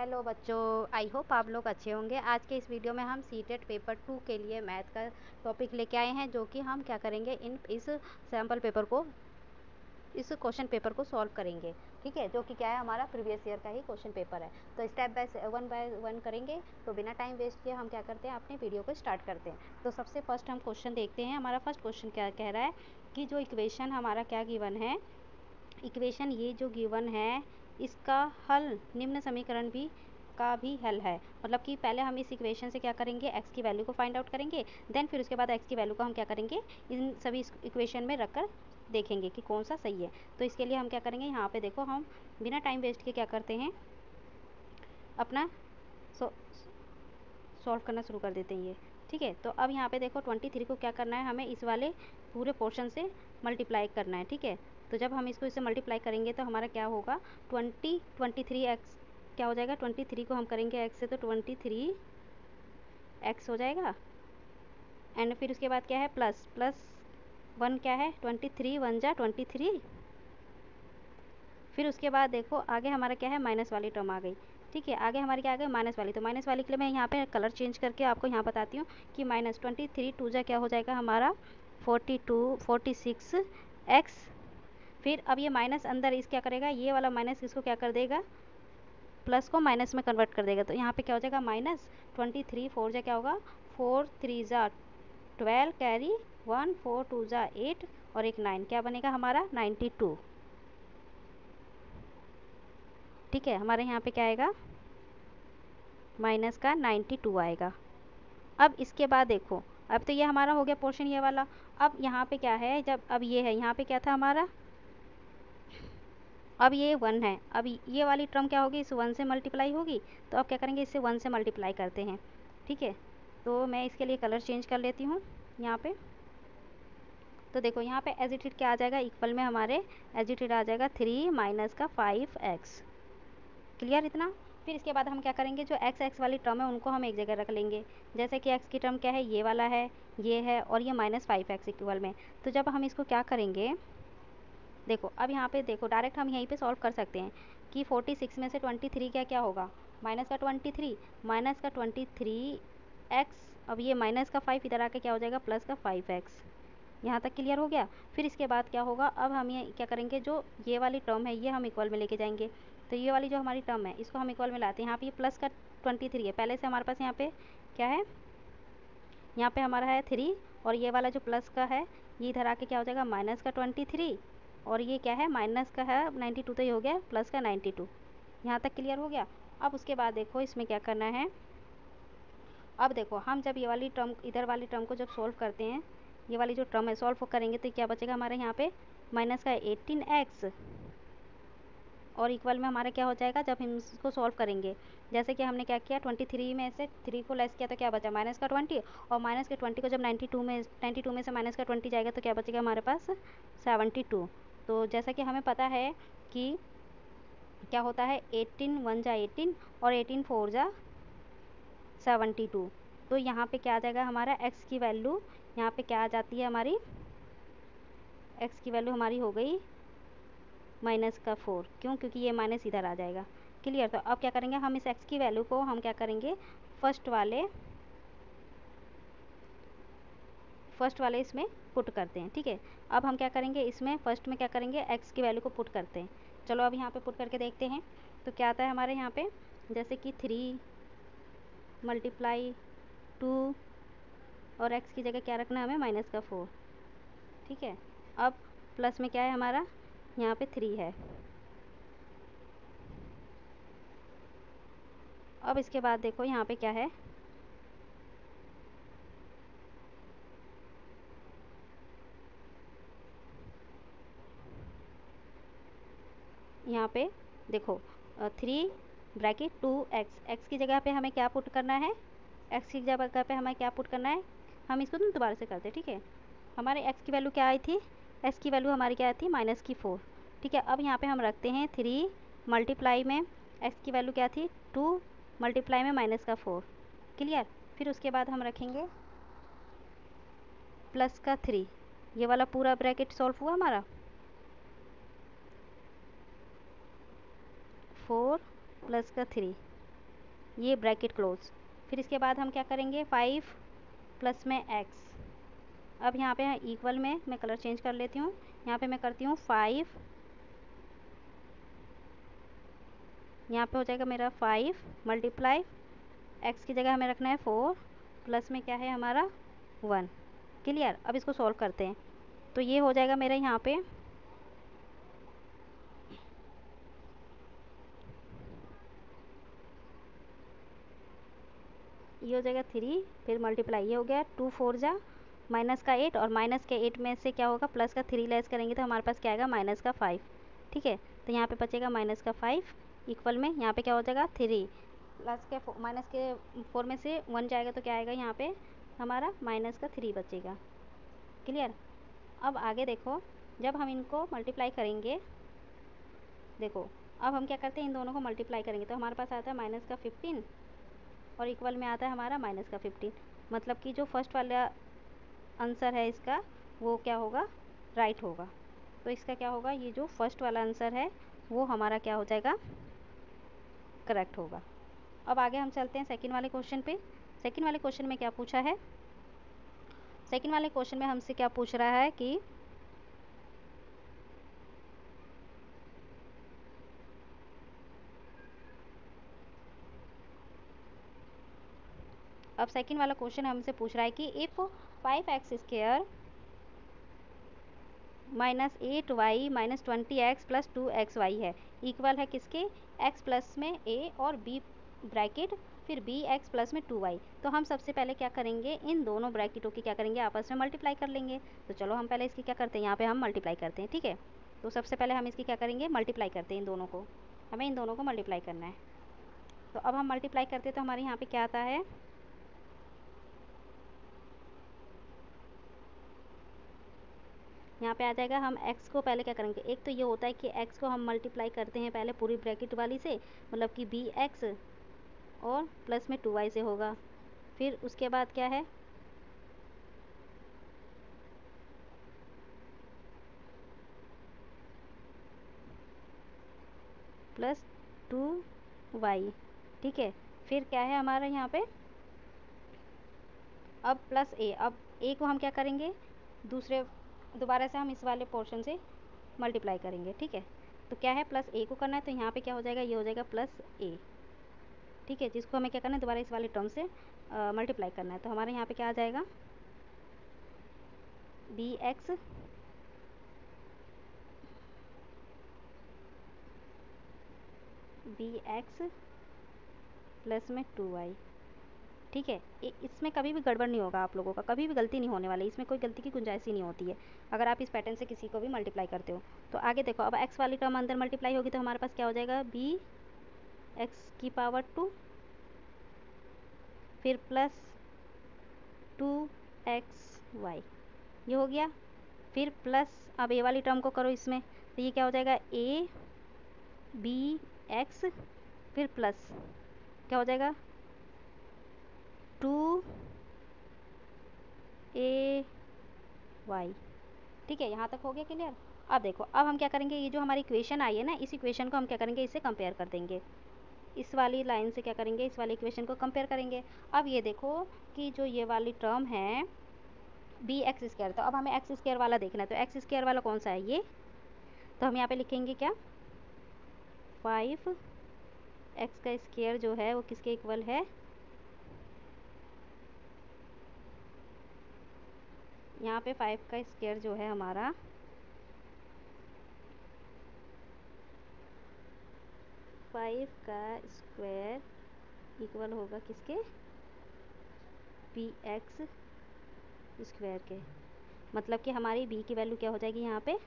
Hello बच्चों, I hope आप लोग अच्छे होंगे। आज के इस वीडियो में हम सीटेट पेपर 2 के लिए मैथ का टॉपिक लेके आए हैं, जो कि हम क्या करेंगे, इस सैम्पल पेपर को, इस क्वेश्चन पेपर को सॉल्व करेंगे। ठीक है, जो कि क्या है, हमारा प्रीवियस ईयर का ही क्वेश्चन पेपर है। तो स्टेप बाय वन करेंगे। तो बिना टाइम वेस्ट किए हम क्या करते हैं, अपने वीडियो को स्टार्ट करते हैं। तो सबसे फर्स्ट हम क्वेश्चन देखते हैं। हमारा फर्स्ट क्वेश्चन क्या कह रहा है कि जो इक्वेशन हमारा क्या गिवन है, इक्वेशन ये जो गिवन है इसका हल निम्न समीकरण भी का भी हल है। मतलब कि पहले हम इस इक्वेशन से क्या करेंगे, x की वैल्यू को फाइंड आउट करेंगे। देन फिर उसके बाद x की वैल्यू को हम क्या करेंगे, इन सभी इक्वेशन में रखकर देखेंगे कि कौन सा सही है। तो इसके लिए हम क्या करेंगे, यहाँ पे देखो हम बिना टाइम वेस्ट के क्या करते हैं, अपना सॉल्व करना शुरू कर देते हैं ये। ठीक है, तो अब यहाँ पे देखो 23 को क्या करना है, हमें इस वाले पूरे पोर्शन से मल्टीप्लाई करना है। ठीक है, तो जब हम इसको इससे मल्टीप्लाई करेंगे तो हमारा क्या होगा, 23x क्या हो जाएगा, 23 को हम करेंगे x से तो 23x हो जाएगा। एंड फिर उसके बाद क्या है, प्लस 1 क्या है, 23 1 जा 23। फिर उसके बाद देखो आगे हमारा क्या है, माइनस वाली टर्म आ गई। ठीक है, आगे हमारी क्या आ गई, माइनस वाली। तो माइनस वाली के लिए मैं यहाँ पे कलर चेंज करके आपको यहाँ बताती हूँ कि -23 2 जा क्या हो जाएगा हमारा 46x। फिर अब ये माइनस अंदर इस क्या करेगा, ये वाला माइनस इसको क्या कर देगा, प्लस को माइनस में कन्वर्ट कर देगा। तो यहाँ पे क्या हो जाएगा, -23 4 जा क्या होगा, 4 3 जा 12 कैरी 1 4 2 जा 8 और एक 9, क्या बनेगा हमारा 92। ठीक है, हमारे यहाँ पे क्या आएगा, माइनस का 92 आएगा। अब इसके बाद देखो, अब तो ये हमारा हो गया पोर्शन ये वाला। अब यहाँ पे क्या है, जब अब ये है, यहाँ पे क्या था हमारा, अब ये 1 है। अब ये वाली टर्म क्या होगी, इस 1 से मल्टीप्लाई होगी। तो अब क्या करेंगे, इससे 1 से मल्टीप्लाई करते हैं। ठीक है, तो मैं इसके लिए कलर चेंज कर लेती हूँ यहाँ पे। तो देखो यहाँ पे एज इट इट क्या आ जाएगा, इक्वल में हमारे एज इट इट आ जाएगा 3 माइनस का 5x। क्लियर इतना। फिर इसके बाद हम क्या करेंगे, जो x वाली टर्म है उनको हम एक जगह रख लेंगे। जैसे कि x की टर्म क्या है, ये वाला है, ये है, और ये -5x इक्वल में। तो जब हम इसको क्या करेंगे, देखो अब यहाँ पे देखो डायरेक्ट हम यहीं पे सॉल्व कर सकते हैं कि 46 में से 23 क्या क्या होगा, माइनस का 23 माइनस का 23x। अब ये माइनस का 5 इधर आके क्या हो जाएगा, प्लस का 5x। यहाँ तक क्लियर हो गया। फिर इसके बाद क्या होगा, अब हम ये क्या करेंगे, जो ये वाली टर्म है ये हम इक्वल में लेके जाएंगे। तो ये वाली जो हमारी टर्म है इसको हम इक्वल में लाते हैं। यहाँ पे ये प्लस का 23 है, पहले से हमारे पास यहाँ पे क्या है, यहाँ पे हमारा है 3, और ये वाला जो प्लस का है ये इधर आके क्या हो जाएगा, माइनस का 23, और ये क्या है, माइनस का है 92, तो ये हो गया प्लस का 92। यहाँ तक क्लियर हो गया। अब उसके बाद देखो इसमें क्या करना है, अब देखो हम जब ये वाली टर्म, इधर वाली टर्म को जब सॉल्व करते हैं, ये वाली जो टर्म है सॉल्व करेंगे तो क्या बचेगा हमारे यहाँ पे, माइनस का 18x, और इक्वल में हमारा क्या हो जाएगा जब हम इसको सॉल्व करेंगे। जैसे कि हमने क्या किया, 23 में से 3 को लेस किया तो क्या बचा, माइनस का 20, और माइनस के 20 को जब 92 में से माइनस का 20 जाएगा तो क्या बचेगा हमारे पास 72। तो जैसा कि हमें पता है कि क्या होता है, 18 1 जा 18 और 18 4 जा 72। तो यहाँ पे क्या आ जाएगा हमारा, x की वैल्यू यहाँ पे क्या आ जाती है हमारी, x की वैल्यू हमारी हो गई -4। क्यों, क्योंकि ये माइनस इधर आ जाएगा। क्लियर। तो अब क्या करेंगे, हम इस x की वैल्यू को हम क्या करेंगे, फर्स्ट वाले इसमें पुट करते हैं। ठीक है, अब हम क्या करेंगे, इसमें फर्स्ट में क्या करेंगे, x की वैल्यू को पुट करते हैं। चलो अब यहाँ पे पुट करके देखते हैं तो क्या आता है हमारे यहाँ पे, जैसे कि 3 मल्टीप्लाई 2, और x की जगह क्या रखना है हमें, -4। ठीक है, अब प्लस में क्या है हमारा, यहाँ पे 3 है। अब इसके बाद देखो यहाँ पे क्या है, यहाँ पे देखो 3 ब्रैकेट 2x की जगह पे हमें क्या पुट करना है, x की जगह पे हमें क्या पुट करना है, हम इसको ना दोबारा से करते हैं। ठीक है, हमारे x की वैल्यू क्या आई थी, x की वैल्यू हमारी क्या आई थी, -4। ठीक है, अब यहाँ पे हम रखते हैं 3 मल्टीप्लाई में x की वैल्यू क्या थी, 2 मल्टीप्लाई में -4। क्लियर। फिर उसके बाद हम रखेंगे प्लस का 3, ये वाला पूरा ब्रैकेट सॉल्व हुआ हमारा, 4 प्लस का 3। ये ब्रैकेट क्लोज। फिर इसके बाद हम क्या करेंगे 5 प्लस में x। अब यहाँ पे इक्वल में मैं कलर चेंज कर लेती हूँ। यहाँ पे मैं करती हूँ 5, यहाँ पे हो जाएगा मेरा 5 मल्टीप्लाई x की जगह हमें रखना है 4 प्लस में क्या है हमारा 1। क्लियर। अब इसको सॉल्व करते हैं तो ये हो जाएगा मेरा यहाँ पे ये हो जाएगा 3, फिर मल्टीप्लाई ये हो गया 2 4 जा माइनस का 8, और माइनस के 8 में से क्या होगा प्लस का 3 लेस करेंगे तो हमारे पास क्या आएगा माइनस का 5। ठीक है, तो यहाँ पे बचेगा माइनस का 5 इक्वल में यहाँ पे क्या हो जाएगा 3 प्लस के माइनस के 4 में से 1 जाएगा तो क्या आएगा यहाँ पे हमारा माइनस का 3 बचेगा। क्लियर। अब आगे देखो, जब हम इनको मल्टीप्लाई करेंगे, देखो अब हम क्या करते हैं इन दोनों को मल्टीप्लाई करेंगे तो हमारे पास आता है माइनस का 15 और इक्वल में आता है हमारा माइनस का 15। मतलब कि जो फर्स्ट वाला आंसर है इसका वो क्या होगा राइट होगा। तो इसका क्या होगा, ये जो फर्स्ट वाला आंसर है वो हमारा क्या हो जाएगा करेक्ट होगा। अब आगे हम चलते हैं सेकंड वाले क्वेश्चन पे। सेकंड वाले क्वेश्चन में क्या पूछा है, सेकंड वाले क्वेश्चन में हमसे क्या पूछ रहा है कि अब सेकंड वाला क्वेश्चन हमसे पूछ रहा है कि if 5x² minus 8y minus 20x plus 2xy है इक्वल है किसके x प्लस में a और b ब्रैकेट फिर bx प्लस में 2y। तो हम सबसे पहले क्या करेंगे इन दोनों ब्रैकेटों की क्या करेंगे आपस में मल्टीप्लाई कर लेंगे। तो चलो हम पहले इसकी क्या करते हैं यहाँ पे हम मल्टीप्लाई करते हैं। ठीक है, तो सबसे पहले हम इसकी क्या करेंगे मल्टीप्लाई करते हैं इन दोनों को, हमें इन दोनों को मल्टीप्लाई करना है। तो अब हम मल्टीप्लाई करते हैं तो हमारे यहाँ पे क्या आता है यहाँ पे आ जाएगा। हम x को पहले क्या करेंगे, एक तो ये होता है कि x को हम मल्टीप्लाई करते हैं पहले पूरी ब्रैकेट वाली से, मतलब कि bx और प्लस में 2y से होगा। फिर उसके बाद क्या है प्लस 2y। ठीक है, फिर क्या है हमारा यहाँ पे अब प्लस a। अब a को हम क्या करेंगे दूसरे दोबारा से हम इस वाले पोर्शन से मल्टीप्लाई करेंगे। ठीक है, तो क्या है प्लस a को करना है तो यहाँ पे क्या हो जाएगा ये हो जाएगा प्लस a। ठीक है, जिसको हमें क्या करना है दोबारा इस वाले टर्म से मल्टीप्लाई करना है। तो हमारे यहाँ पे क्या आ जाएगा bx प्लस में 2y। ठीक है, इसमें कभी भी गड़बड़ नहीं होगा आप लोगों का, कभी भी गलती नहीं होने वाली, इसमें कोई गलती की गुंजाइश ही नहीं होती है अगर आप इस पैटर्न से किसी को भी मल्टीप्लाई करते हो। तो आगे देखो, अब x वाली टर्म अंदर मल्टीप्लाई होगी तो हमारे पास क्या हो जाएगा bx की पावर 2 फिर प्लस 2xy ये हो गया। फिर प्लस अब a वाली टर्म को करो इसमें तो ये क्या हो जाएगा a bx फिर प्लस क्या हो जाएगा 2ay। ठीक है, यहाँ तक हो गया क्लियर। अब देखो, अब हम क्या करेंगे ये जो हमारी इक्वेशन आई है ना इस इक्वेशन को हम क्या करेंगे इससे कंपेयर कर देंगे, इस वाली लाइन से क्या करेंगे इस वाली इक्वेशन को कंपेयर करेंगे। अब ये देखो कि जो ये वाली टर्म है bx², तो अब हमें x² वाला देखना है। तो x² वाला कौन सा है ये, तो हम यहाँ पे लिखेंगे क्या 5x² जो है वो किसके इक्वल है, यहाँ पे 5 का स्क्वायर जो है हमारा 5 का स्क्वायर इक्वल होगा किसके bx² के। मतलब कि हमारी b की वैल्यू क्या हो जाएगी यहाँ पे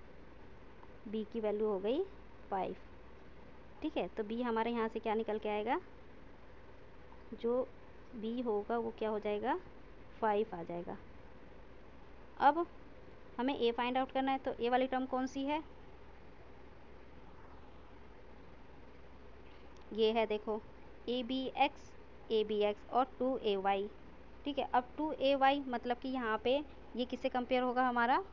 b की वैल्यू हो गई 5। ठीक है, तो b हमारे यहाँ से क्या निकल के आएगा, जो b होगा वो क्या हो जाएगा 5 आ जाएगा। अब हमें a फाइंड आउट करना है तो a वाली टर्म कौन सी है, ये है देखो abx और 2ay। ठीक है, अब 2ay मतलब कि यहाँ पे ये किससे कंपेयर होगा हमारा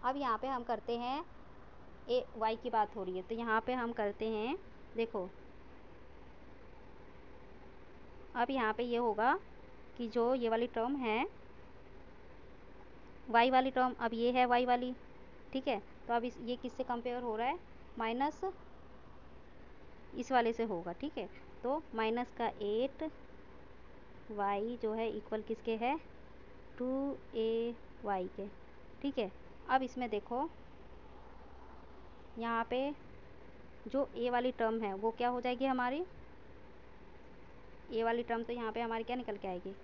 अब यहाँ पे हम करते हैं, ए वाई की बात हो रही है तो यहाँ पे हम करते हैं, देखो अब यहाँ पे ये होगा कि जो ये वाली टर्म है वाई वाली टर्म, अब ये है वाई वाली, ठीक है। तो अब ये किससे कंपेयर हो रहा है, माइनस इस वाले से होगा, ठीक है। तो माइनस का 8 वाई जो है इक्वल किसके है, 2a वाई के, ठीक है। अब इसमें देखो यहाँ पे जो a वाली टर्म है वो क्या हो जाएगी हमारी, a वाली टर्म तो यहाँ पे हमारी क्या निकल के आएगी,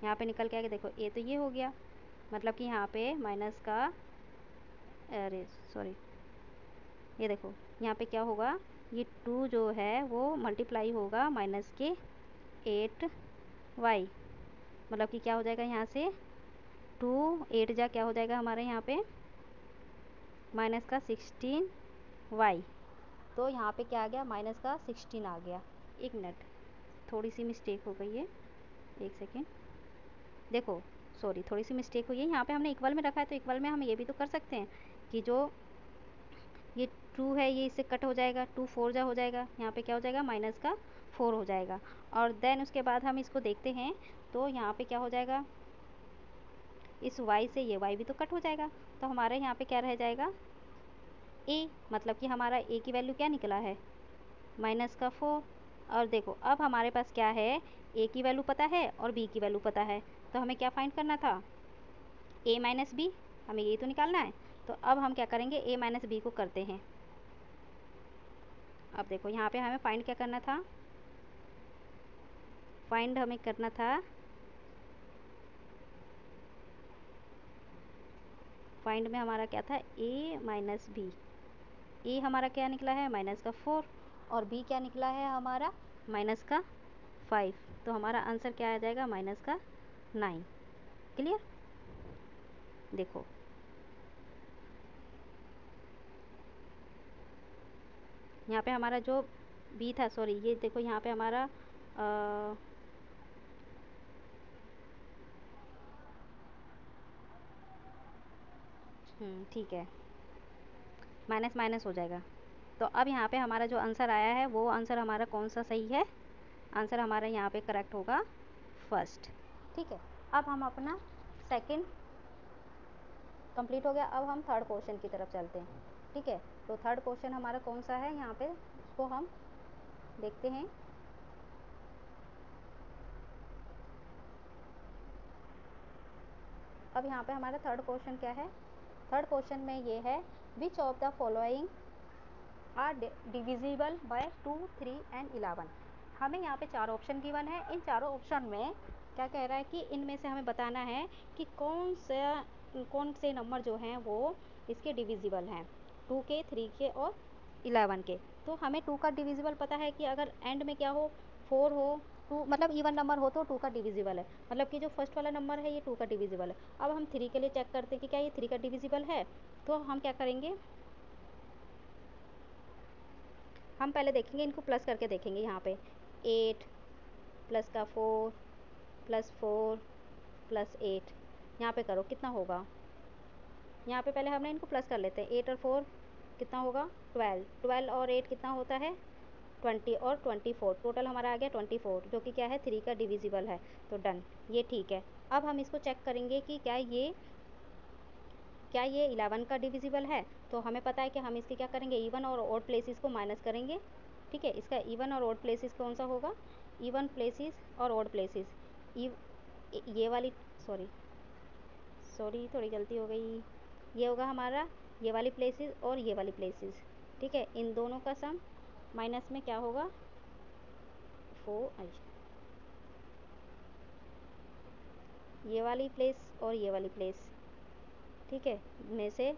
यहाँ पे निकल के आएगी, देखो a तो ये हो गया, मतलब कि यहाँ पे माइनस का, अरे सॉरी, ये देखो यहाँ पे क्या होगा, ये 2 जो है वो मल्टीप्लाई होगा माइनस के 8 वाई, मतलब कि क्या हो जाएगा यहाँ से 2 8 जा क्या हो जाएगा हमारे यहाँ पे माइनस का 16 वाई। तो यहाँ पे क्या आ गया, माइनस का 16 आ गया। एक मिनट, थोड़ी सी मिस्टेक हो गई है, एक सेकेंड, देखो सॉरी थोड़ी सी मिस्टेक हुई है, यहाँ पे हमने इक्वल में रखा है तो इक्वल में हम ये भी तो कर सकते हैं कि जो ये 2 है ये इससे कट हो जाएगा, 2 4 जा हो जाएगा, यहाँ पे क्या हो जाएगा माइनस का 4 हो जाएगा। और देन उसके बाद हम इसको देखते हैं तो यहाँ पे क्या हो जाएगा, इस y से ये y भी तो कट हो जाएगा, तो हमारे यहाँ पे क्या रह जाएगा a, मतलब कि हमारा a की वैल्यू क्या निकला है, माइनस का 4। और देखो अब हमारे पास क्या है, a की वैल्यू पता है और b की वैल्यू पता है, तो हमें क्या फाइंड करना था, a माइनस बी, हमें ये तो निकालना है। तो अब हम क्या करेंगे, a माइनस बी को करते हैं। अब देखो यहाँ पे हमें फाइंड क्या करना था, फाइंड हमें करना था, फाइंड में हमारा क्या था, a माइनस बी, ए हमारा क्या निकला है माइनस का 4 और बी क्या निकला है हमारा माइनस का 5, तो हमारा आंसर क्या आ जाएगा माइनस का 9। क्लियर, देखो यहाँ पे हमारा जो बी था, सॉरी ये देखो यहाँ पे हमारा ठीक है, माइनस माइनस हो जाएगा। तो अब यहाँ पे हमारा जो आंसर आया है वो आंसर हमारा कौन सा सही है, आंसर हमारा यहाँ पे करेक्ट होगा फर्स्ट, ठीक है। अब हम अपना सेकंड कंप्लीट हो गया, अब हम थर्ड क्वेश्चन की तरफ चलते हैं, ठीक है। तो थर्ड क्वेश्चन हमारा कौन सा है यहाँ पे, उसको हम देखते हैं। अब यहाँ पे हमारा थर्ड क्वेश्चन क्या है, थर्ड क्वेश्चन में ये है, which of the following are divisible by 2 3 and 11। हमें यहाँ पे 4 ऑप्शन गिवन है, इन चारों ऑप्शन में क्या कह रहा है कि इनमें से हमें बताना है कि कौन से नंबर जो हैं वो इसके डिविजिबल हैं, 2 के 3 के और 11 के। तो हमें 2 का डिविजिबल पता है कि अगर एंड में क्या हो, 4 हो, 2 मतलब इवन नंबर हो तो 2 का डिविजिबल है, मतलब कि जो फर्स्ट वाला नंबर है ये 2 का डिविजिबल है। अब हम 3 के लिए चेक करते हैं कि क्या ये 3 का डिविजिबल है, तो हम क्या करेंगे, हम पहले देखेंगे इनको प्लस करके देखेंगे। यहाँ पे 8 प्लस का 4 प्लस 4 प्लस 8, यहाँ पे करो कितना होगा, यहाँ पे पहले हमने इनको प्लस कर लेते हैं, 8 और 4 कितना होगा 12, 12 और 8 कितना होता है 20 और 24, टोटल हमारा आ गया 24, जो कि क्या है 3 का डिविजिबल है। तो डन, ये ठीक है। अब हम इसको चेक करेंगे कि क्या ये 11 का डिविजिबल है, तो हमें पता है कि हम इसके क्या करेंगे, इवन और ऑड प्लेसेस को माइनस करेंगे, ठीक है। इसका इवन और ऑड प्लेसेस कौन सा होगा, इवन प्लेसेस और ऑड प्लेसेस, ये वाली सॉरी सॉरी थोड़ी गलती हो गई, ये होगा हमारा ये वाली प्लेसेस और ये वाली प्लेसेस, ठीक है। इन दोनों का सम माइनस में क्या होगा 4, ये वाली प्लेस और ये वाली प्लेस, ठीक है, में से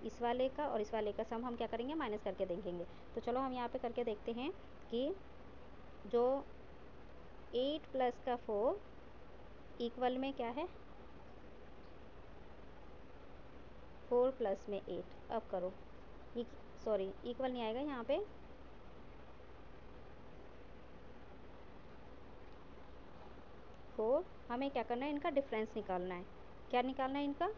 इस वाले का और इस वाले का सम हम क्या करेंगे माइनस करके देखेंगे। तो चलो हम यहाँ पे करके देखते हैं कि जो 8 प्लस का 4 इक्वल में क्या है 4 प्लस में 8। अब करो, सॉरी इक्वल नहीं आएगा यहाँ पे, फोर हमें क्या करना है, इनका डिफरेंस निकालना है। क्या निकालना है इनका,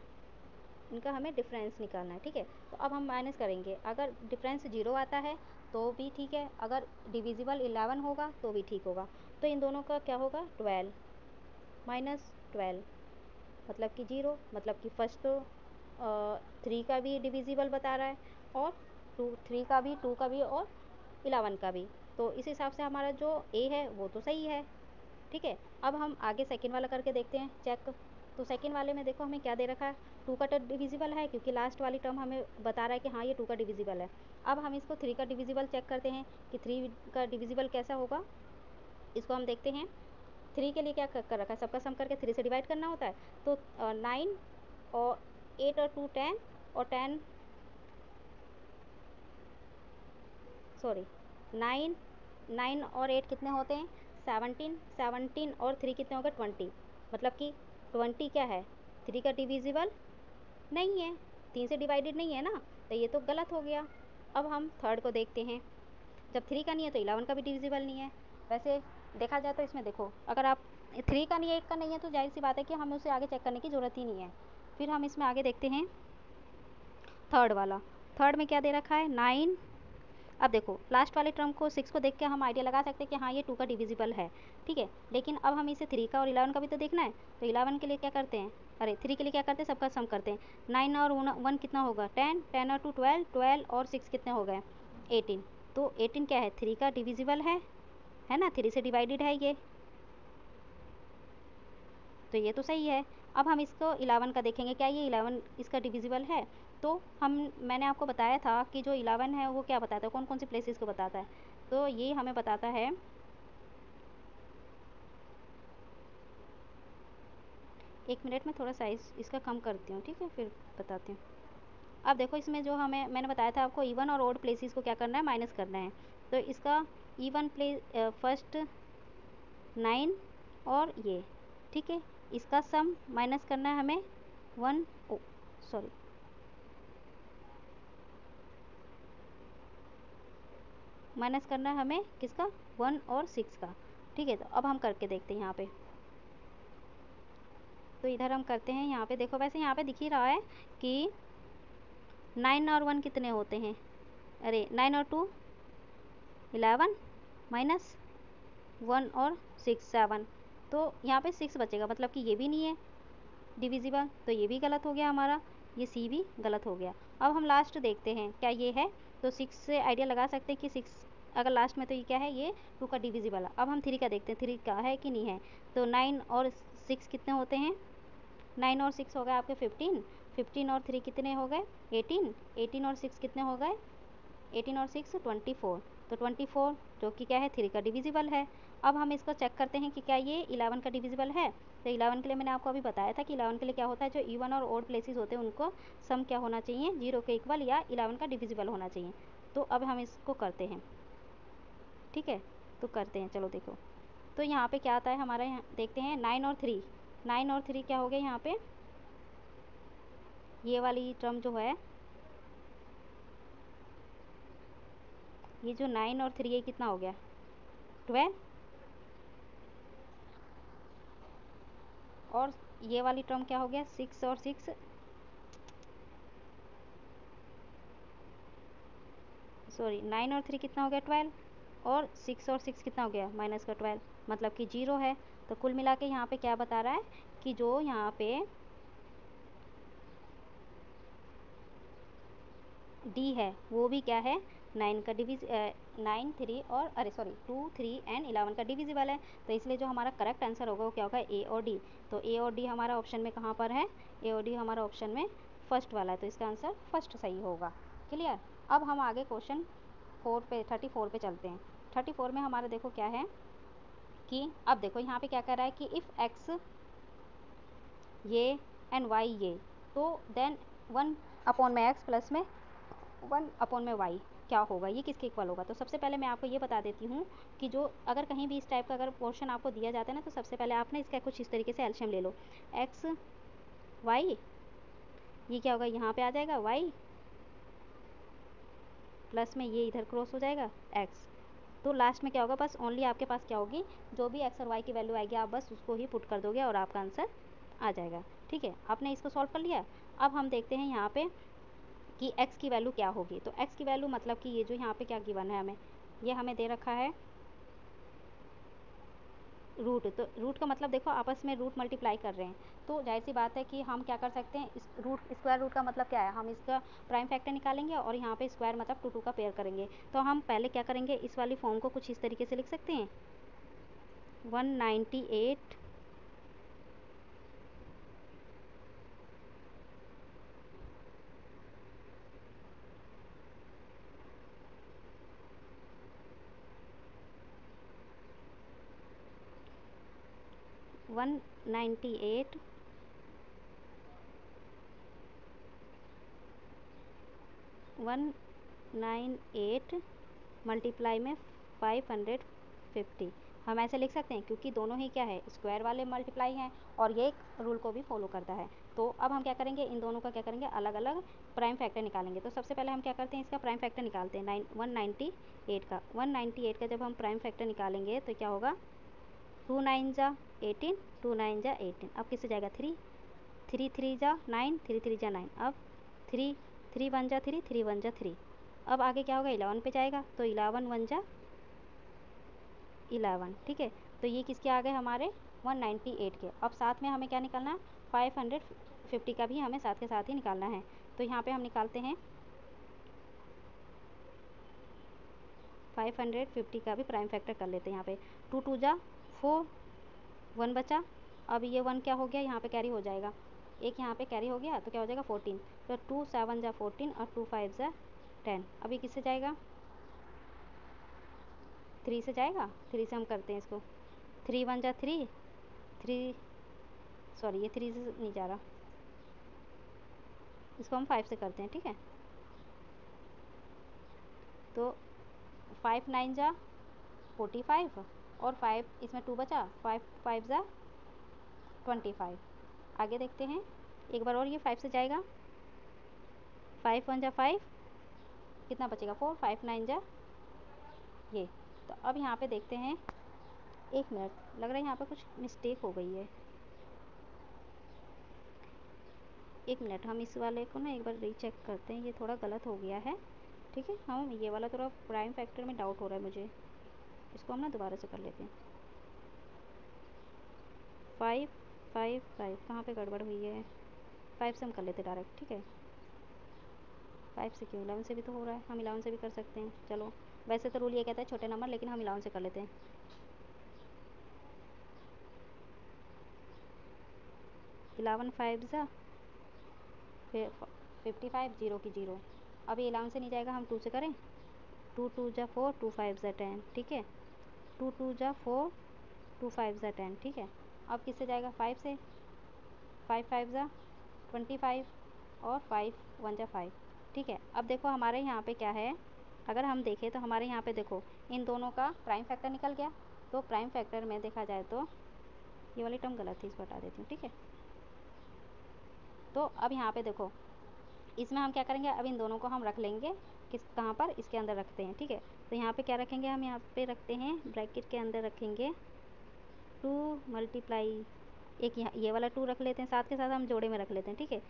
इनका हमें डिफरेंस निकालना है, ठीक है। तो अब हम माइनस करेंगे, अगर डिफरेंस 0 आता है तो भी ठीक है, अगर डिविजिबल 11 होगा तो भी ठीक होगा। तो इन दोनों का क्या होगा, 12 माइनस 12 मतलब कि 0, मतलब कि फर्स्ट तो 3 का भी डिविजिबल बता रहा है और 3 का भी, 2 का भी और 11 का भी। तो इस हिसाब से हमारा जो ए है वो तो सही है, ठीक है। अब हम आगे सेकंड वाला करके देखते हैं चेक। तो सेकंड वाले में देखो हमें क्या दे रखा है, 2 का डिविजिबल है, क्योंकि लास्ट वाली टर्म हमें बता रहा है कि हाँ ये 2 का डिविजिबल है। अब हम इसको 3 का डिविजिबल चेक करते हैं कि 3 का डिविजिबल कैसा होगा। इसको हम देखते हैं, 3 के लिए क्या कर रखा है, सबका सम करके 3 से डिवाइड करना होता है। तो 9 और 8 और 2 10 और 10 सॉरी 9 9 और 8 कितने होते हैं, 17 17 और 3 कितने हो गए, 20। मतलब कि 20 क्या है, 3 का डिविजिबल नहीं है, 3 से डिवाइडेड नहीं है ना, तो ये तो गलत हो गया। अब हम थर्ड को देखते हैं, जब 3 का नहीं है तो 11 का भी डिविजिबल नहीं है। वैसे देखा जाए तो इसमें देखो, अगर आप 3 का नहीं 8 का नहीं है तो जाहिर सी बात है कि हमें उसे आगे चेक करने की ज़रूरत ही नहीं है। फिर हम इसमें आगे देखते हैं थर्ड वाला। थर्ड में क्या दे रखा है, 9। अब देखो लास्ट वाले टर्म को 6 को देख के हम आइडिया लगा सकते हैं कि हाँ ये 2 का डिविजिबल है, ठीक है। लेकिन अब हम इसे 3 का और 11 का भी तो देखना है। तो 11 के लिए क्या करते हैं, अरे 3 के लिए क्या करते हैं, सबका सम करते हैं। 9 और 1 कितना होगा, 10 10 और 2 12 12 और 6 कितने हो गए, 18। तो 18 क्या है, 3 का डिविजिबल है ना, 3 से डिवाइडेड है ये, तो ये तो सही है। अब हम इसको 11 का देखेंगे, क्या ये 11 इसका डिविजिबल है। तो मैंने आपको बताया था कि जो 11 है वो क्या बताता है, कौन कौन सी प्लेसेस को बताता है। तो ये हमें बताता है, एक मिनट में थोड़ा साइज़ इसका कम करती हूँ, ठीक है, फिर बताती हूँ। अब देखो इसमें जो मैंने बताया था आपको, इवन और ओड प्लेसेस को क्या करना है, माइनस करना है। तो इसका इवन फर्स्ट 9 और ये, ठीक है, इसका सम माइनस करना है हमें 1 सॉरी माइनस करना है हमें किसका, 1 और 6 का, ठीक है। तो अब हम करके देखते हैं यहाँ पे। तो इधर हम करते हैं, यहाँ पे देखो, वैसे यहाँ पे दिख ही रहा है कि 9 और 1 कितने होते हैं, अरे 9 और 2 11 माइनस 1 और 6 7। तो यहाँ पे 6 बचेगा, मतलब कि ये भी नहीं है डिविजिबल, तो ये भी गलत हो गया हमारा, ये सी भी गलत हो गया। अब हम लास्ट देखते हैं क्या ये है। तो 6 से आइडिया लगा सकते हैं कि 6 अगर लास्ट में, तो ये क्या है, ये 2 का डिविजिबल है। अब हम 3 का देखते हैं, 3 का है कि नहीं है। तो 9 और 6 कितने होते हैं, 9 और 6 हो गए आपके 15, 15 और 3 कितने हो गए, 18, 18 और 6 कितने हो गए, 18 और 6 24। तो 24 जो कि क्या है, 3 का डिविजिबल है। अब हम इसको चेक करते हैं कि क्या ये 11 का डिविजिबल है। तो 11 के लिए मैंने आपको अभी बताया था कि 11 के लिए क्या होता है, जो इवन और ओड प्लेसेस होते हैं उनको सम क्या होना चाहिए, 0 के इक्वल या 11 का डिविजिबल होना चाहिए। तो अब हम इसको करते हैं, ठीक है। तो करते हैं, चलो देखो। तो यहाँ पे क्या आता है हमारा, यहाँ देखते हैं 9 और 3, 9 और 3 क्या हो गया यहाँ पे, ये वाली टर्म जो है, ये जो 9 और 3 ये कितना हो गया, 12। और ये वाली टर्म क्या हो गया, 6 और 6 सॉरी 9 और 3 कितना हो गया, 12। और 6 और 6 कितना हो गया, माइनस का 12, मतलब कि 0 है। तो कुल मिला के यहाँ पे क्या बता रहा है कि जो यहाँ पे डी है वो भी क्या है, 9 का 9 3 और अरे सॉरी 2 3 एंड 11 का डिविजिबल है। तो इसलिए जो हमारा करेक्ट आंसर होगा वो क्या होगा, ए और डी। तो ए और डी हमारा ऑप्शन में कहाँ पर है, ए और डी हमारा ऑप्शन में फर्स्ट वाला है, तो इसका आंसर फर्स्ट सही होगा। क्लियर। अब हम आगे क्वेश्चन 34 पे चलते हैं। 34 में हमारा देखो क्या है कि अब देखो यहाँ पे क्या कर रहा है कि इफ़ एक्स ये एंड वाई ये, तो देन 1/x प्लस में 1/y क्या होगा, ये किसके इक्वल होगा। तो सबसे पहले मैं आपको ये बता देती हूँ कि जो अगर कहीं भी इस टाइप का अगर पोर्शन आपको दिया जाता है ना, तो सबसे पहले आप ना इसका कुछ इस तरीके से एल्शियम ले लो, एक्स वाई, ये क्या होगा, यहाँ पे आ जाएगा वाई प्लस में ये इधर क्रॉस हो जाएगा एक्स। तो लास्ट में क्या होगा, बस ओनली आपके पास क्या होगी, जो भी एक्स और वाई की वैल्यू आएगी आप बस उसको ही पुट कर दोगे और आपका आंसर आ जाएगा। ठीक है, आपने इसको सॉल्व कर लिया। अब हम देखते हैं यहाँ पे कि x की वैल्यू क्या होगी। तो x की वैल्यू मतलब कि ये जो यहाँ पे क्या गिवन है हमें, ये हमें दे रखा है रूट। तो रूट का मतलब देखो आपस में रूट मल्टीप्लाई कर रहे हैं, तो जाहिर सी बात है कि हम क्या कर सकते हैं, इस रूट स्क्वायर रूट का मतलब क्या है, हम इसका प्राइम फैक्टर निकालेंगे और यहाँ पे स्क्वायर मतलब टू का पेयर करेंगे। तो हम पहले क्या करेंगे, इस वाली फॉर्म को कुछ इस तरीके से लिख सकते हैं 198 198 198 मल्टीप्लाई में 550। हम ऐसे लिख सकते हैं क्योंकि दोनों ही क्या है, स्क्वायर वाले मल्टीप्लाई हैं और ये एक रूल को भी फॉलो करता है। तो अब हम क्या करेंगे, इन दोनों का क्या करेंगे, अलग अलग प्राइम फैक्टर निकालेंगे। तो सबसे पहले हम क्या करते हैं, इसका प्राइम फैक्टर निकालते हैं 198 का जब हम प्राइम फैक्टर निकालेंगे तो क्या होगा, 2 9 जा 18, 2 9 जा 18। अब किससे जाएगा, 3 3 3 जा 9, 3 3 जा 9। अब 3 3 1 जा 3, 3 1 जा 3। अब आगे क्या होगा, 11 पे जाएगा, तो 11 1 जा 11। ठीक है, तो ये किसके आ गए हमारे 198 के। अब साथ में हमें क्या निकालना है, 550 का भी हमें साथ के साथ ही निकालना है। तो यहाँ पे हम निकालते हैं 550 का भी प्राइम फैक्टर कर लेते हैं। यहाँ पे 2 2 जा 4, 1 बचा। अब ये 1 क्या हो गया, यहाँ पे कैरी हो जाएगा, एक यहाँ पे कैरी हो गया, तो क्या हो जाएगा 14। तो 2 7 जा 14 और 2 5 जा 10। अभी किससे जाएगा, 3 से जाएगा। 3 से हम करते हैं इसको, 3 1 जा 3, 3 सॉरी ये 3 से नहीं जा रहा, इसको हम 5 से करते हैं। ठीक है, तो 5 9 जा 45 और 5 इसमें 2 बचा, 5 5 जा 25। आगे देखते हैं एक बार और, ये 5 से जाएगा, 5 1 जा 5, कितना बचेगा 4, 5 9 जा ये। तो अब यहाँ पे देखते हैं, एक मिनट, लग रहा है यहाँ पे कुछ मिस्टेक हो गई है। एक मिनट, हम इस वाले को ना एक बार रीचेक करते हैं, ये थोड़ा गलत हो गया है। ठीक है, हम ये वाला थोड़ा प्राइम फैक्टर में डाउट हो रहा है मुझे, इसको हम ना दोबारा से कर लेते हैं। 5 5 5 कहाँ पे गड़बड़ हुई है, 5 से हम कर लेते डायरेक्ट। ठीक है, 5 से क्यों, 11 से भी तो हो रहा है, हम 11 से भी कर सकते हैं। चलो, वैसे तो रूल ये कहता है छोटे नंबर, लेकिन हम 11 से कर लेते हैं। 11 5 जा फिर 55, 0 की 0। अब ये 11 से नहीं जाएगा, हम 2 से करें, 2 2 जा 4, 2 5 जा 10। ठीक है, 2 2 जा 4, 2 5 जा 10। ठीक है, अब किससे जाएगा, 5 से, 5 5 जा 25 और 5 1 जा 5। ठीक है, अब देखो हमारे यहाँ पे क्या है, अगर हम देखें तो हमारे यहाँ पे देखो इन दोनों का प्राइम फैक्टर निकल गया। तो प्राइम फैक्टर में देखा जाए तो ये वाली टर्म गलत थी, इसको हटा देती हूँ। ठीक है, तो अब यहाँ पे देखो इसमें हम क्या करेंगे, अब इन दोनों को हम रख लेंगे किस, कहाँ पर, इसके अंदर रखते हैं। ठीक है, तो यहाँ पे क्या रखेंगे, हम यहाँ पे रखते हैं ब्रैकेट के अंदर रखेंगे 2 मल्टीप्लाई, एक यहाँ ये वाला 2 रख लेते हैं, साथ के साथ हम जोड़े में रख लेते हैं। ठीक है,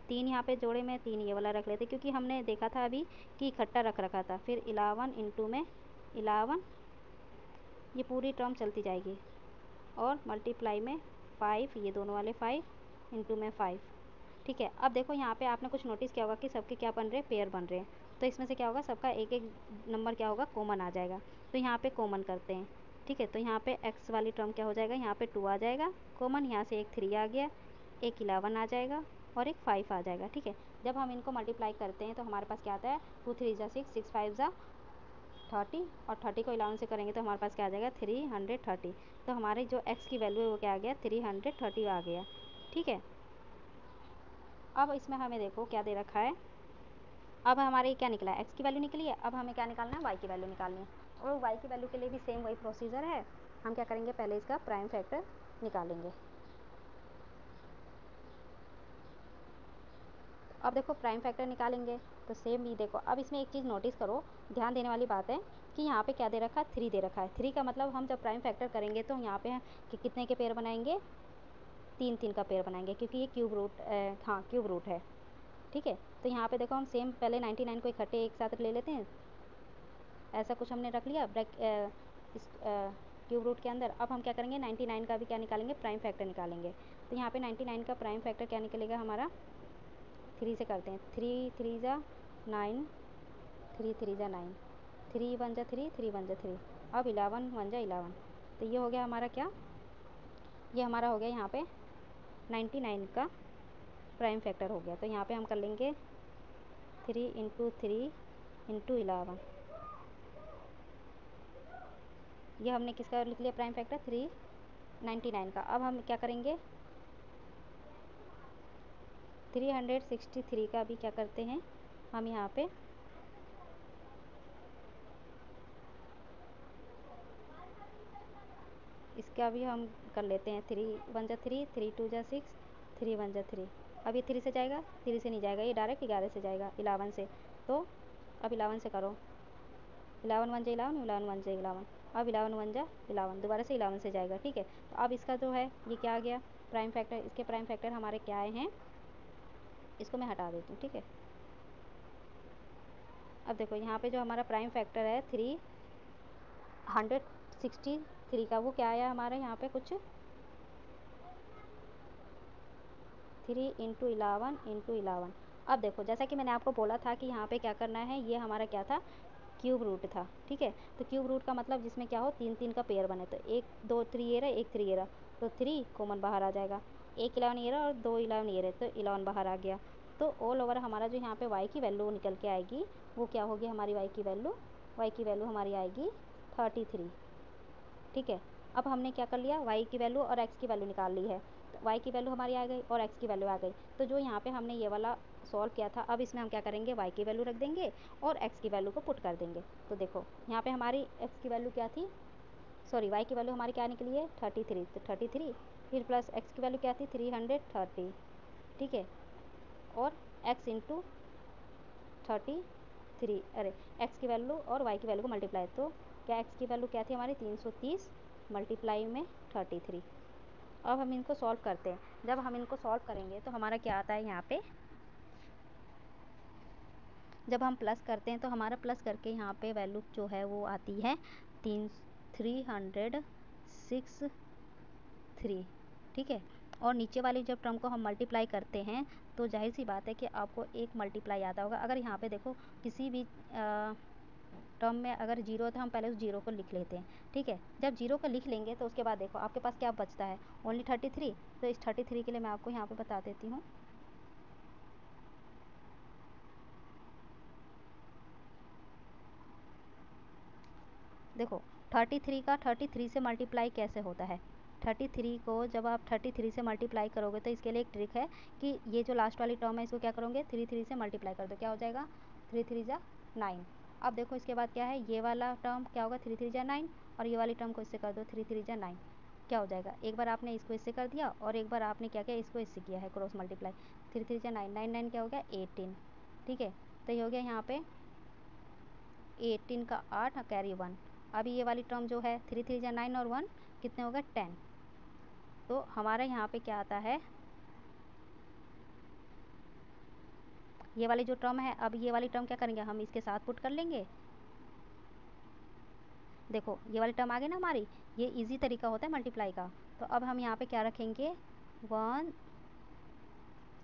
3 यहाँ पे जोड़े में, 3 ये वाला रख लेते हैं, क्योंकि हमने देखा था अभी कि इकट्ठा रख रखा था। फिर 11 इंटू में 11, ये पूरी टर्म चलती जाएगी, और मल्टीप्लाई में 5, ये दोनों वाले 5 इंटू में 5। ठीक है, अब देखो यहाँ पे आपने कुछ नोटिस किया होगा कि सबके क्या बन रहे हैं, पेयर बन रहे हैं। तो इसमें से क्या होगा, सबका एक एक नंबर क्या होगा, कॉमन आ जाएगा। तो यहाँ पे कॉमन करते हैं। ठीक है, तो यहाँ पे x वाली टर्म क्या हो जाएगा, यहाँ पे 2 आ जाएगा कॉमन, यहाँ से एक 3 आ गया, एक 11 आ जाएगा और एक 5 आ जाएगा। ठीक है, जब हम इनको मल्टीप्लाई करते हैं तो हमारे पास क्या आता है, 2 3 जा 6, 6 5 जा 30, और 30 को 11 से करेंगे तो हमारे पास क्या आ जाएगा, 330। तो हमारे जो x की वैल्यू है वो क्या आ गया, 330 आ गया। ठीक है, अब इसमें हमें देखो क्या दे रखा है, अब हमारे क्या निकला है, x की वैल्यू निकली है। अब हमें क्या निकालना है, y की वैल्यू निकालनी है, और y की वैल्यू के लिए भी सेम वही प्रोसीजर है। हम क्या करेंगे, पहले इसका प्राइम फैक्टर निकालेंगे। अब देखो प्राइम फैक्टर निकालेंगे तो सेम ही देखो, अब इसमें एक चीज़ नोटिस करो, ध्यान देने वाली बात है कि यहाँ पे क्या दे रखा है, 3 दे रखा है। 3 का मतलब हम जब प्राइम फैक्टर करेंगे तो यहाँ पे कि कितने के पेयर बनाएंगे, तीन तीन का पेयर बनाएंगे क्योंकि ये क्यूब रूट, हाँ क्यूब रूट है। ठीक है, तो यहाँ पे देखो हम सेम पहले 99 को इकट्ठे एक साथ ले लेते हैं, ऐसा कुछ हमने रख लिया इस क्यूब रूट के अंदर। अब हम क्या करेंगे 99 का भी क्या निकालेंगे, प्राइम फैक्टर निकालेंगे। तो यहाँ पे 99 का प्राइम फैक्टर क्या निकलेगा हमारा, 3 से करते हैं, 3 3 जा 9, 3 3 जा 9, 3 1 जा 3, 3 1 जा 3, अब 11 1 जा 11। तो ये हो गया हमारा क्या, ये हमारा हो गया यहाँ पे 99 का प्राइम फैक्टर हो गया। तो यहाँ पे हम कर लेंगे 3 इंटू 3 इंटू 11, ये हमने किसका लिख लिया प्राइम फैक्टर, 399 का। अब हम क्या करेंगे 363 का भी क्या करते हैं हम यहाँ पे इसका भी हम कर लेते हैं, 3 1 जा 3, 3 2 जा 6, 3 1 जा 3। अब ये 3 से जाएगा, 3 से नहीं जाएगा, ये डायरेक्ट 11 से जाएगा, 11 से। तो अब 11 से करो, 11 1 जा 11, 11 1 जा 11, अब 11 1 जा 11, दोबारा से 11 से जाएगा। ठीक है, तो अब इसका जो है ये क्या आ गया प्राइम फैक्टर, इसके प्राइम फैक्टर हमारे क्या आए हैं, इसको मैं हटा देती हूँ। ठीक है, अब देखो यहाँ पे जो हमारा प्राइम फैक्टर है 363 का, वो क्या आया हमारे यहाँ पे कुछ 3 इंटू 11 इंटू 11। अब देखो जैसा कि मैंने आपको बोला था कि यहाँ पे क्या करना है, ये हमारा क्या था, क्यूब रूट था। ठीक है, तो क्यूब रूट का मतलब जिसमें क्या हो, तीन तीन का पेयर बने, तो 1 2 3 ये रहा, 1 3 ये रहा, तो 3 कॉमन बाहर आ जाएगा, 1 11 ये रहा और 2 11 ये रहे, तो 11 बाहर आ गया। तो ऑल ओवर हमारा जो यहाँ पे y की वैल्यू निकल के आएगी, वो क्या होगी हमारी y की वैल्यू हमारी आएगी 33। ठीक है, अब हमने क्या कर लिया, y की वैल्यू और x की वैल्यू निकाल ली है, तो y की वैल्यू हमारी आ गई और x की वैल्यू आ गई। तो जो यहाँ पे हमने ये वाला सॉल्व किया था, अब इसमें हम क्या करेंगे, y की वैल्यू रख देंगे और x की वैल्यू को पुट कर देंगे। तो देखो यहाँ पे हमारी x की वैल्यू क्या थी, सॉरी y की वैल्यू हमारी क्या निकली है 33, तो 33 फिर प्लस x की वैल्यू क्या थी 330। ठीक है, और x इंटू 33, अरे x की वैल्यू और y की वैल्यू को मल्टीप्लाई, तो क्या x की वैल्यू क्या थी हमारी 330 मल्टीप्लाई में 33। अब हम इनको सॉल्व करते हैं, जब हम इनको सॉल्व करेंगे तो हमारा क्या आता है यहाँ पे, जब हम प्लस करते हैं तो हमारा प्लस करके यहाँ पे वैल्यू जो है वो आती है 363। ठीक है, और नीचे वाली जब टर्म को हम मल्टीप्लाई करते हैं तो जाहिर सी बात है कि आपको एक मल्टीप्लाई आता होगा। अगर यहाँ पे देखो किसी भी टर्म में अगर जीरो है तो हम पहले उस जीरो को लिख लेते हैं। ठीक है, जब जीरो को लिख लेंगे तो उसके बाद देखो आपके पास क्या बचता है, ओनली 33। तो इस 33 के लिए मैं आपको यहाँ पे बता देती हूँ, देखो 33 का 33 से मल्टीप्लाई कैसे होता है, 33 को जब आप 33 से मल्टीप्लाई करोगे तो इसके लिए एक ट्रिक है कि ये जो लास्ट वाली टर्म है इसको क्या करोगे 3 से मल्टीप्लाई कर दो, क्या हो जाएगा 3 3 जा 9। अब देखो इसके बाद क्या है, ये वाला टर्म क्या होगा 3 3 जा 9, और ये वाली टर्म को इससे कर दो 3 3 जा 9, क्या हो जाएगा, एक बार आपने इसको इससे कर दिया और एक बार आपने क्या किया इसको इससे किया है क्रॉस मल्टीप्लाई, 3 3 जा 9, 9 9 क्या हो गया 18। ठीक है, तो ये हो गया यहाँ पे 18 का 8 कैरी 1। अभी ये वाली टर्म जो है 3 3 जा 9 और 1 कितने हो गए 10। तो हमारे यहाँ पे क्या आता है, ये वाली जो टर्म है, अब ये वाली टर्म क्या करेंगे हम इसके साथ पुट कर लेंगे। देखो ये वाली टर्म आ गई ना हमारी, ये इजी तरीका होता है मल्टीप्लाई का। तो अब हम यहाँ पे क्या रखेंगे 1,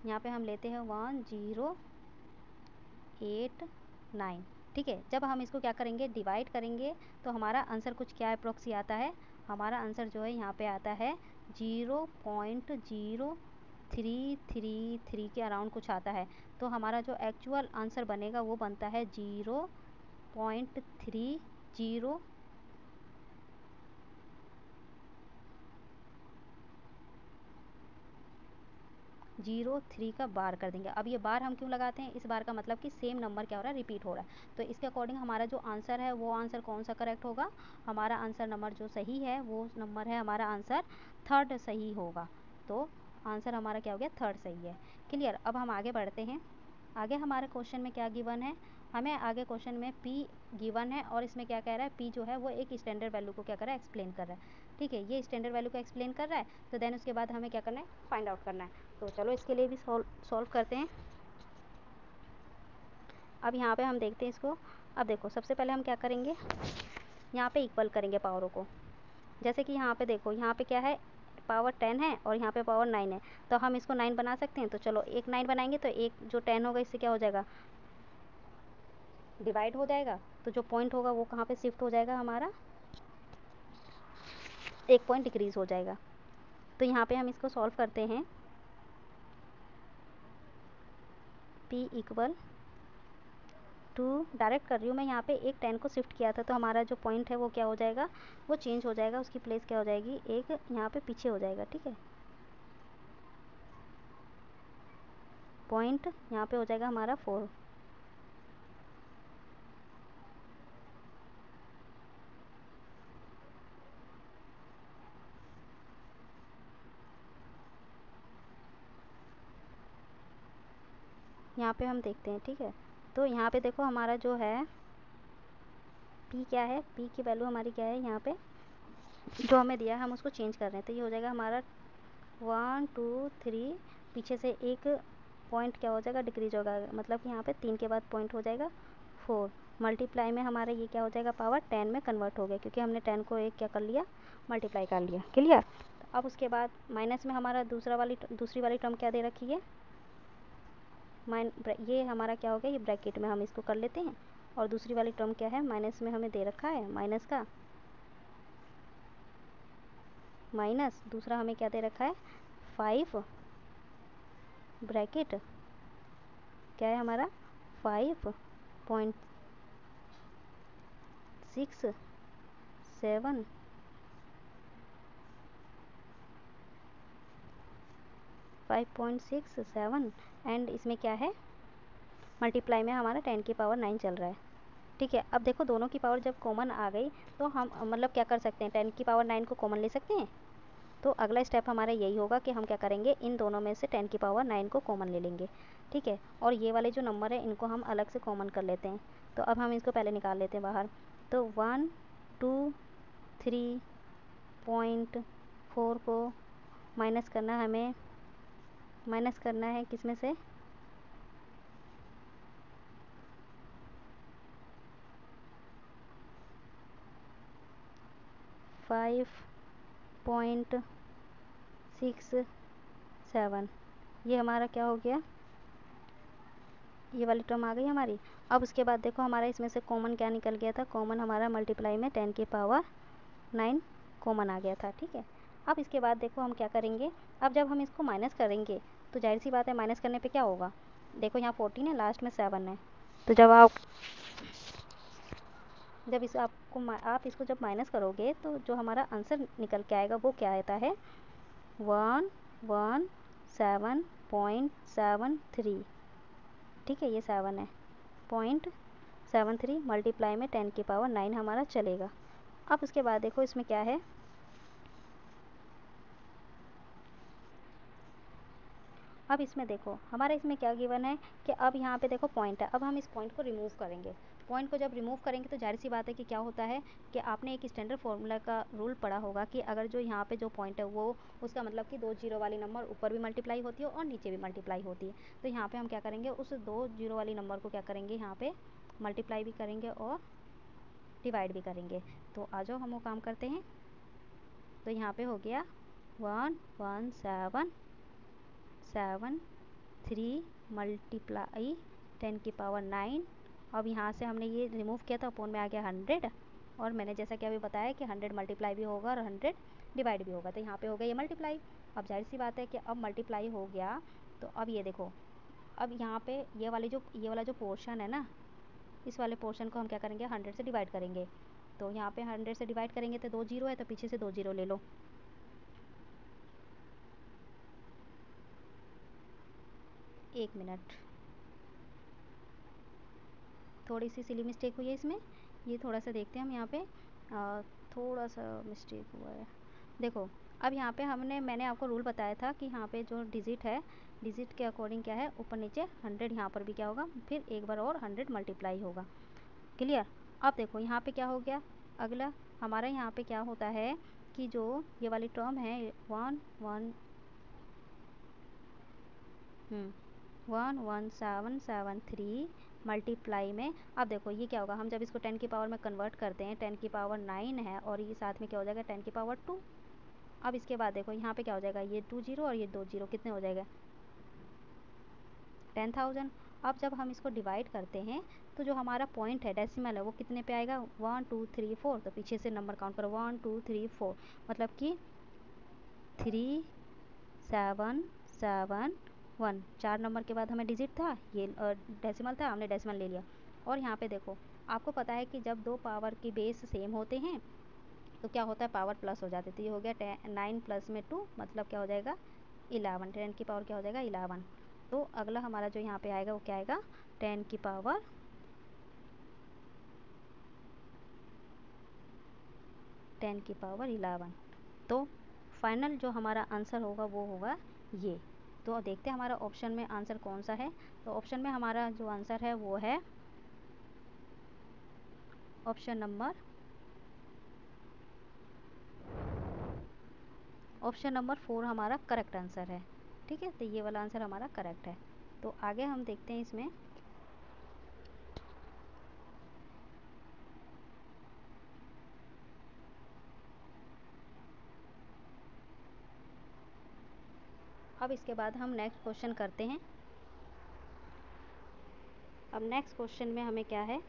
यहाँ पे हम लेते हैं 1089। ठीक है, जब हम इसको क्या करेंगे डिवाइड करेंगे तो हमारा आंसर कुछ क्या अप्रोक्सी आता है, हमारा आंसर जो है यहाँ पे आता है 0.0333 के अराउंड कुछ आता है। तो हमारा जो एक्चुअल आंसर बनेगा वो बनता है 0.03 का बार कर देंगे। अब ये बार हम क्यों लगाते हैं, इस बार का मतलब कि सेम नंबर क्या हो रहा है रिपीट हो रहा है। तो इसके अकॉर्डिंग हमारा जो आंसर है वो आंसर कौन सा करेक्ट होगा, हमारा आंसर नंबर जो सही है वो नंबर है हमारा आंसर थर्ड सही होगा। तो आंसर हमारा क्या हो गया थर्ड सही है। क्लियर, अब हम आगे बढ़ते हैं। आगे हमारे क्वेश्चन में क्या गिवन है, हमें आगे क्वेश्चन में p गिवन है और इसमें क्या कह रहा है, p जो है वो एक स्टैंडर्ड वैल्यू को क्या कर रहा है एक्सप्लेन कर रहा है। ठीक है, ये स्टैंडर्ड वैल्यू को एक्सप्लेन कर रहा है। तो देन उसके बाद हमें क्या करना है, फाइंड आउट करना है। तो चलो इसके लिए भी सॉल्व करते हैं। अब यहाँ पे हम देखते हैं इसको। अब देखो सबसे पहले हम क्या करेंगे, यहाँ पे इक्वल करेंगे पावरों को। जैसे कि यहाँ पे देखो, यहाँ पे क्या है, पावर 10 है और यहाँ पे पावर 9 है, तो हम इसको 9 बना सकते हैं। तो चलो एक 9 बनाएंगे तो एक जो 10 होगा इससे क्या हो जाएगा, डिवाइड हो जाएगा। तो जो पॉइंट होगा वो कहाँ पे शिफ्ट हो जाएगा, हमारा एक पॉइंट डिक्रीज हो जाएगा। तो यहाँ पे हम इसको सॉल्व करते हैं। P इक्वल टू, डायरेक्ट कर रही हूँ मैं, यहाँ पे एक 10 को शिफ्ट किया था तो हमारा जो पॉइंट है वो क्या हो जाएगा, वो चेंज हो जाएगा, उसकी प्लेस क्या हो जाएगी, एक यहाँ पे पीछे हो जाएगा। ठीक है, पॉइंट यहाँ पे हो जाएगा हमारा 4। यहाँ पे हम देखते हैं। ठीक है, तो यहाँ पे देखो हमारा जो है P क्या है, P की वैल्यू हमारी क्या है, यहाँ पे जो हमें दिया है हम उसको चेंज कर रहे हैं। तो ये हो जाएगा हमारा 1 2 3, पीछे से एक पॉइंट क्या हो जाएगा, डिक्रीज होगा, मतलब कि यहाँ पे 3 के बाद पॉइंट हो जाएगा 4। मल्टीप्लाई में हमारा ये क्या हो जाएगा, पावर 10 में कन्वर्ट हो गया, क्योंकि हमने 10 को एक क्या कर लिया, मल्टीप्लाई कर लिया। क्लियर। अब उसके बाद माइनस में हमारा दूसरी वाली टर्म क्या दे रखी है, ये हमारा क्या हो गया, ये ब्रैकेट में हम इसको कर लेते हैं। और दूसरी वाली टर्म क्या है, माइनस में हमें दे रखा है, माइनस का माइनस, दूसरा हमें क्या दे रखा है, 5 ब्रैकेट क्या है हमारा 5.67 5.67 एंड इसमें क्या है, मल्टीप्लाई में हमारा 10 की पावर 9 चल रहा है। ठीक है, अब देखो दोनों की पावर जब कॉमन आ गई तो हम मतलब क्या कर सकते हैं, 10 की पावर 9 को कॉमन ले सकते हैं। तो अगला स्टेप हमारा यही होगा कि हम क्या करेंगे, इन दोनों में से 10 की पावर 9 को कॉमन ले लेंगे। ठीक है, और ये वाले जो नंबर है इनको हम अलग से कॉमन कर लेते हैं। तो अब हम इसको पहले निकाल लेते हैं बाहर। तो 1 2 3.4 को माइनस करना है हमें, माइनस करना है किस में से, 5.67, ये हमारा क्या हो गया, ये वाली टर्म आ गई हमारी। अब उसके बाद देखो हमारा इसमें से कॉमन क्या निकल गया था, कॉमन हमारा मल्टीप्लाई में 10 की पावर 9 कॉमन आ गया था। ठीक है, अब इसके बाद देखो हम क्या करेंगे, अब जब हम इसको माइनस करेंगे तो जाहिर सी बात है माइनस करने पे क्या होगा, देखो यहाँ 14 है, लास्ट में 7 है। तो आप इसको जब माइनस करोगे तो जो हमारा आंसर निकल के आएगा वो क्या आता है, 117.73। ठीक है, ये 7 है, 0.73 मल्टीप्लाई में 10 की पावर 9 हमारा चलेगा। अब उसके बाद देखो इसमें क्या है, अब इसमें देखो हमारा इसमें क्या गिवन है कि अब यहाँ पे देखो पॉइंट है, अब हम इस पॉइंट को रिमूव करेंगे। पॉइंट को जब रिमूव करेंगे तो जाहिर सी बात है कि क्या होता है कि आपने एक स्टैंडर्ड फार्मूला का रूल पढ़ा होगा कि अगर जो यहाँ पे जो पॉइंट है वो उसका मतलब कि 2 जीरो वाली नंबर ऊपर भी मल्टीप्लाई होती है और नीचे भी मल्टीप्लाई होती है। तो यहाँ पे हम क्या करेंगे, उस 2 जीरो वाली नंबर को क्या करेंगे, यहाँ पे मल्टीप्लाई भी करेंगे और डिवाइड भी करेंगे। तो आ जाओ हम वो काम करते हैं। तो यहाँ पे हो गया 117.73 मल्टीप्लाई 10 की पावर 9। अब यहाँ से हमने ये रिमूव किया था, अपोन में आ गया 100, और मैंने जैसा कि अभी बताया कि 100 मल्टीप्लाई भी होगा और 100 डिवाइड भी होगा। तो यहाँ पे हो गया ये मल्टीप्लाई। अब जाहिर सी बात है कि अब मल्टीप्लाई हो गया, तो अब ये देखो, अब यहाँ पे ये वाला जो पोर्शन है ना, इस वाले पोर्शन को हम क्या करेंगे, 100 से डिवाइड करेंगे। तो यहाँ पे 100 से डिवाइड करेंगे तो 2 जीरो है, तो पीछे से 2 जीरो ले लो। एक मिनट, थोड़ी सी सिली मिस्टेक हुई है इसमें, ये थोड़ा सा देखते हैं हम यहाँ पे, थोड़ा सा मिस्टेक हुआ है। देखो अब यहाँ पे मैंने आपको रूल बताया था कि यहाँ पे जो डिजिट है, डिजिट के अकॉर्डिंग क्या है, ऊपर नीचे 100, यहाँ पर भी क्या होगा, फिर एक बार और 100 मल्टीप्लाई होगा। क्लियर। अब देखो यहाँ पे क्या हो गया, अगला हमारा यहाँ पे क्या होता है कि जो ये वाली टर्म है 11773 मल्टीप्लाई में, अब देखो ये क्या होगा, हम जब इसको 10 की पावर में कन्वर्ट करते हैं 10 की पावर 9 है और ये साथ में क्या हो जाएगा 10 की पावर 2। अब इसके बाद देखो यहाँ पे क्या हो जाएगा, ये 2 जीरो और ये 2 जीरो कितने हो जाएगा 10,000। अब जब हम इसको डिवाइड करते हैं तो जो हमारा पॉइंट है डेसिमल है वो कितने पे आएगा 1 2 3 4, तो पीछे से नंबर काउंट करो 1 2 3 4, मतलब कि 3771। 4 नंबर के बाद हमें डिजिट था, ये डेसिमल था, हमने डेसिमल ले लिया। और यहाँ पे देखो आपको पता है कि जब दो पावर की बेस सेम होते हैं तो क्या होता है पावर प्लस हो जाती है। तो ये हो गया 9 प्लस में 2 मतलब क्या हो जाएगा 11, 10 की पावर क्या हो जाएगा 11। तो अगला हमारा जो यहाँ पे आएगा वो क्या आएगा 10 की पावर 11। तो फाइनल जो हमारा आंसर होगा वो होगा ये। तो देखते हैं हमारा ऑप्शन में आंसर कौन सा है। तो ऑप्शन में हमारा जो आंसर है वो है ऑप्शन नंबर 4 हमारा करेक्ट आंसर है। ठीक है, तो ये वाला आंसर हमारा करेक्ट है। तो आगे हम देखते हैं इसमें अब इसके बाद हम नेक्स्ट क्वेश्चन करते हैं। अब नेक्स्ट क्वेश्चन में हमें क्या है,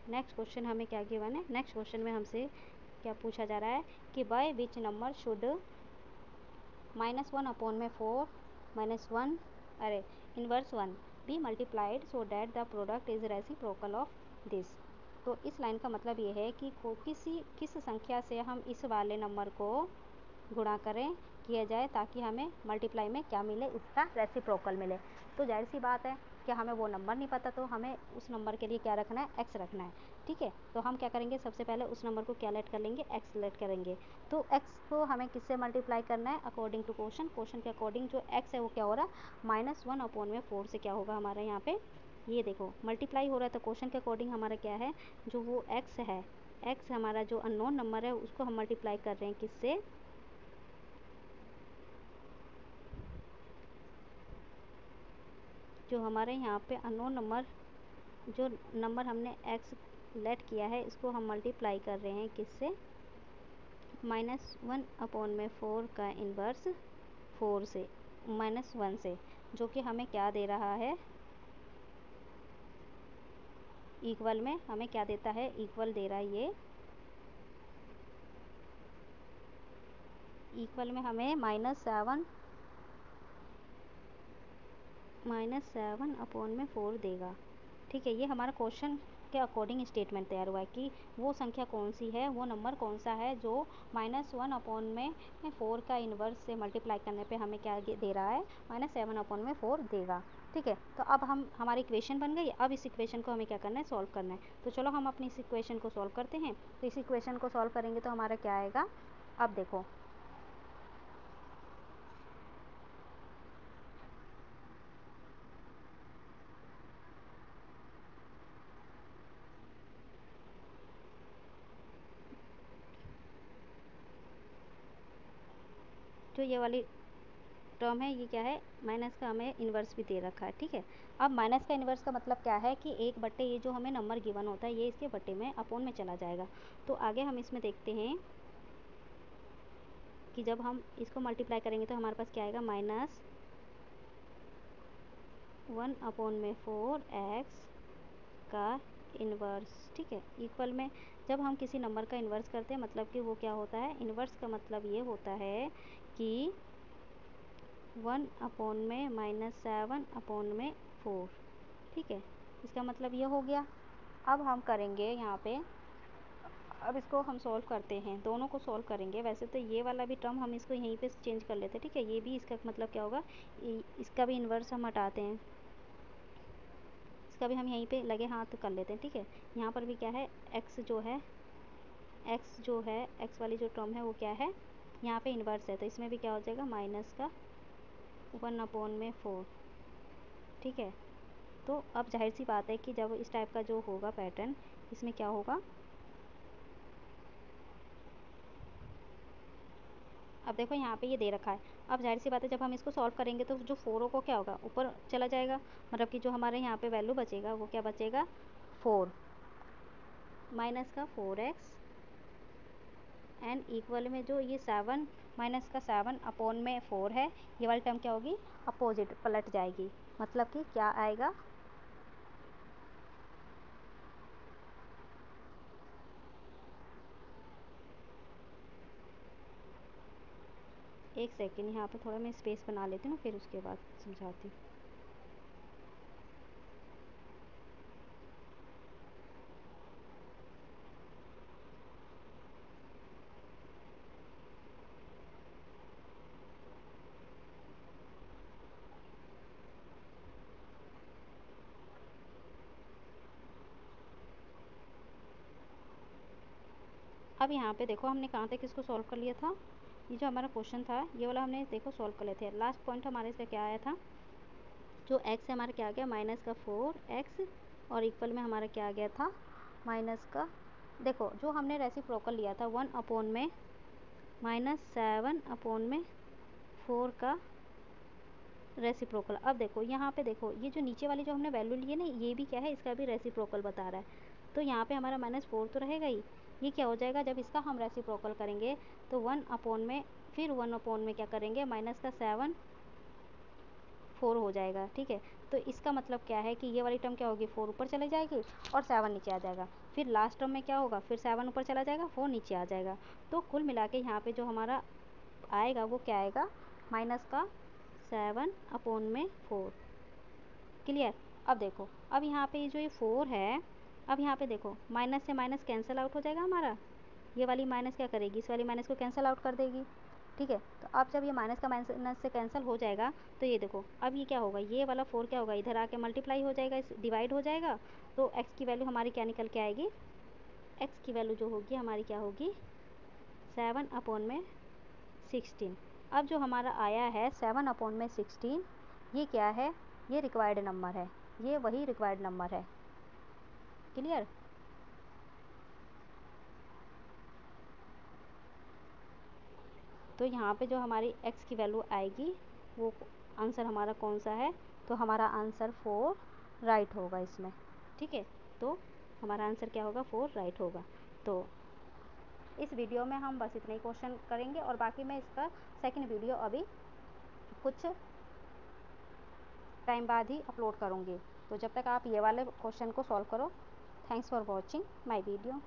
नेक्स्ट क्वेश्चन हमें क्या गिवन है, नेक्स्ट क्वेश्चन में हमसे क्या पूछा जा रहा है कि बाय विच नंबर शुड -1/4 -1 अरे inverse 1 be multiplied so that the product is reciprocal of this. तो इस लाइन का मतलब ये है कि किस संख्या से हम इस वाले नंबर को गुणा करें किया जाए ताकि हमें मल्टीप्लाई में क्या मिले, इसका रेसिप्रोकल मिले। तो जाहिर सी बात है कि हमें वो नंबर नहीं पता, तो हमें उस नंबर के लिए क्या रखना है एक्स रखना है। ठीक है, तो हम क्या करेंगे सबसे पहले उस नंबर को क्या लेट कर लेंगे एक्स लेट करेंगे। तो एक्स को हमें किससे मल्टीप्लाई करना है अकॉर्डिंग टू क्वेश्चन के अकॉर्डिंग जो एक्स है वो क्या हो रहा है -1/4 से क्या होगा हमारे यहाँ पे, ये देखो मल्टीप्लाई हो रहा है। तो क्वेश्चन के अकॉर्डिंग हमारा क्या है जो वो एक्स है, एक्स हमारा जो अननोन नंबर है उसको हम मल्टीप्लाई कर रहे हैं किससे, जो हमारे यहाँ पे अननोन नंबर, जो नंबर हमने एक्स लेट किया है इसको हम मल्टीप्लाई कर रहे हैं किससे -1/4 का इन्वर्स 4 से -1 से, जो कि हमें क्या दे रहा है इक्वल में, हमें क्या देता है इक्वल दे रहा है ये, इक्वल में हमें -7/4 देगा। ठीक है, ये हमारा क्वेश्चन के अकॉर्डिंग स्टेटमेंट तैयार हुआ है कि वो संख्या कौन सी है, वो नंबर कौन सा है जो -1/4 का इन्वर्स से मल्टीप्लाई करने पे हमें क्या दे रहा है -7/4 देगा। ठीक है, तो अब हमारी इक्वेशन बन गई। अब इस इक्वेशन को हमें क्या करना है सॉल्व करना है। तो चलो हम अपनी इस इक्वेशन को सॉल्व करते हैं। तो इस इक्वेशन को सॉल्व करेंगे तो हमारा क्या आएगा, अब देखो जो ये वाली टर्म है ये क्या है माइनस का हमें इन्वर्स भी दे रखा है। ठीक है, अब माइनस का इन्वर्स का मतलब क्या है कि 1/, ये जो हमें नंबर गिवन होता है ये इसके बट्टे में अपोन में चला जाएगा। तो आगे हम इसमें देखते हैं कि जब हम इसको मल्टीप्लाई करेंगे तो हमारे पास क्या आएगा -1/4 एक्स का इन्वर्स। ठीक है, इक्वल में जब हम किसी नंबर का इन्वर्स करते हैं मतलब कि वो क्या होता है, इन्वर्स का मतलब ये होता है कि 1/-7/4। ठीक है, इसका मतलब ये हो गया। अब हम करेंगे यहाँ पे, अब इसको हम सॉल्व करते हैं, दोनों को सॉल्व करेंगे। वैसे तो ये वाला भी टर्म हम इसको यहीं पे चेंज कर लेते हैं। ठीक है, ये भी इसका मतलब क्या होगा, इसका भी इन्वर्स हम हटाते हैं, इसका भी हम यहीं पे लगे हाथ कर लेते हैं। ठीक है, यहाँ पर भी क्या है एक्स जो है एक्स वाली जो टर्म है वो क्या है यहाँ पे इन्वर्स है, तो इसमें भी क्या हो जाएगा माइनस का 1/4। ठीक है, तो अब जाहिर सी बात है कि जब इस टाइप का जो होगा पैटर्न इसमें क्या होगा, अब देखो यहाँ पे ये दे रखा है। अब जाहिर सी बात है जब हम इसको सॉल्व करेंगे तो जो 4 को क्या होगा, ऊपर चला जाएगा, मतलब कि जो हमारे यहाँ पे वैल्यू बचेगा वो क्या बचेगा, 4 माइनस का 4x एंड इक्वल में जो ये 7 माइनस का 7 अपॉन में 4 है, ये वाली टर्म क्या होगी, अपोजिट पलट जाएगी। मतलब कि क्या आएगा, एक सेकेंड यहाँ पे थोड़ा मैं स्पेस बना लेती हूँ, फिर उसके बाद समझाती हूँ। अब यहाँ पे देखो हमने कहाँ तक इसको सॉल्व कर लिया था, ये जो हमारा क्वेश्चन था ये वाला हमने देखो सॉल्व कर लेते हैं। लास्ट पॉइंट हमारे इस पर क्या आया था, जो x है हमारा क्या आ गया, माइनस का 4x और इक्वल में हमारा क्या आ गया था, माइनस का, देखो जो हमने रेसिप्रोकल लिया था 1 अपॉन में -7 अपॉन में 4 का रेसिप्रोकल। अब देखो यहाँ पे देखो ये जो नीचे वाली जो हमने वैल्यू ली है ना, ये भी क्या है, इसका भी रेसिप्रोकल बता रहा है। तो यहाँ पे हमारा -4 तो रहेगा ही, ये क्या हो जाएगा जब इसका हम रेसिप्रोकल करेंगे तो 1 अपॉन में, फिर 1 अपॉन में क्या करेंगे, माइनस का 7 4 हो जाएगा। ठीक है, तो इसका मतलब क्या है कि ये वाली टर्म क्या होगी, 4 ऊपर चले जाएगी और 7 नीचे आ जाएगा। फिर लास्ट टर्म में क्या होगा, फिर 7 ऊपर चला जाएगा, 4 नीचे आ जाएगा। तो कुल मिला के यहाँ पे जो हमारा आएगा वो क्या आएगा, माइनस का 7 अपॉन में 4। क्लियर। अब देखो, अब यहाँ पे जो ये 4 है, अब यहाँ पे देखो माइनस से माइनस कैंसिल आउट हो जाएगा हमारा, ये वाली माइनस क्या करेगी, इस वाली माइनस को कैंसिल आउट कर देगी। ठीक है, तो अब जब ये माइनस का माइनस से कैंसिल हो जाएगा तो ये देखो अब ये क्या होगा, ये वाला 4 क्या होगा, इधर आके मल्टीप्लाई हो जाएगा, इस डिवाइड हो जाएगा। तो x की वैल्यू हमारी क्या निकल के आएगी, x की वैल्यू जो होगी हमारी क्या होगी, 7 अपॉन में 16। अब जो हमारा आया है 7 अपॉन में 16, ये क्या है, ये रिक्वायर्ड नंबर है, ये वही रिक्वायर्ड नंबर है। क्लियर। तो यहाँ पे जो हमारी x की वैल्यू आएगी वो आंसर हमारा कौन सा है, तो हमारा आंसर 4 राइट होगा इसमें। ठीक है, तो हमारा आंसर क्या होगा, 4 राइट होगा। तो इस वीडियो में हम बस इतने ही क्वेश्चन करेंगे और बाकी मैं इसका सेकंड वीडियो अभी कुछ टाइम बाद ही अपलोड करूँगी। तो जब तक आप ये वाले क्वेश्चन को सॉल्व करो, thanks for watching my video.